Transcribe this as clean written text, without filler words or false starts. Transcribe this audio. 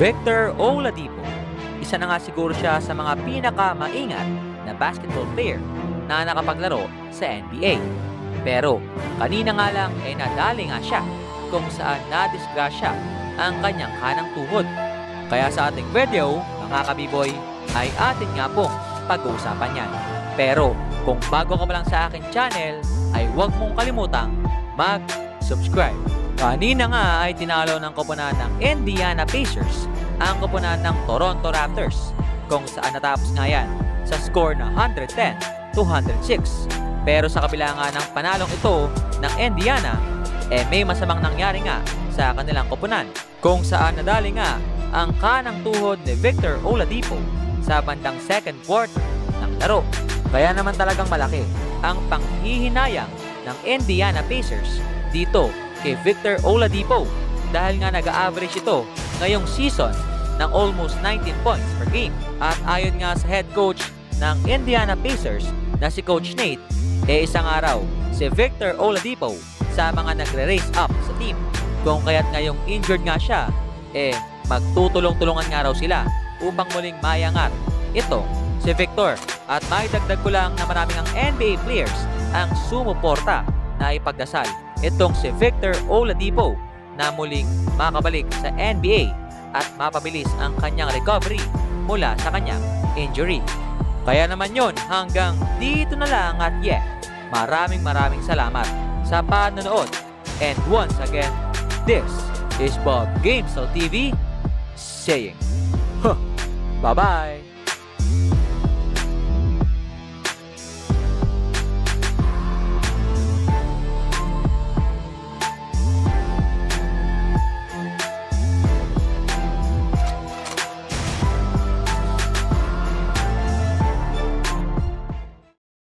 Victor Oladipo. Isa na nga siguro siya sa mga pinakamaingat na basketball player na nakapaglaro sa NBA. Pero kanina nga lang ay nadali nga siya kung saan nadisgrasya ang kanyang kanang tuhod. Kaya sa ating video, mga kabiboy, ay atin nga pong pag-uusapan yan. Pero kung bago ka pa lang sa akin channel, ay huwag mong kalimutang mag-subscribe. Kanina nga ay tinalo ng koponan ng Indiana Pacers ang koponan ng Toronto Raptors, kung saan natapos nga yan sa score na 110-106. Pero sa kabila nga ng panalong ito ng Indiana, may masamang nangyari nga sa kanilang koponan, kung saan nadali nga ang kanang tuhod ni Victor Oladipo sa bandang second quarter ng laro. Kaya naman talagang malaki ang panghihinayang ng Indiana Pacers dito kay Victor Oladipo, dahil nga nag-average ito ngayong season ng almost 19 points per game. At ayon nga sa head coach ng Indiana Pacers na si Coach Nate, isang araw si Victor Oladipo sa mga nagre-race up sa team, kung kaya't ngayong injured nga siya, magtutulong-tulungan nga raw sila upang muling mayangat ito si Victor. At may dagdag ko lang na maraming ang NBA players ang sumuporta na ipagdasal itong si Victor Oladipo na muling makabalik sa NBA at mapabilis ang kanyang recovery mula sa kanyang injury. Kaya naman yun, hanggang dito na lang at maraming salamat sa panonood. And once again, this is Bob Gamesell TV saying, bye-bye!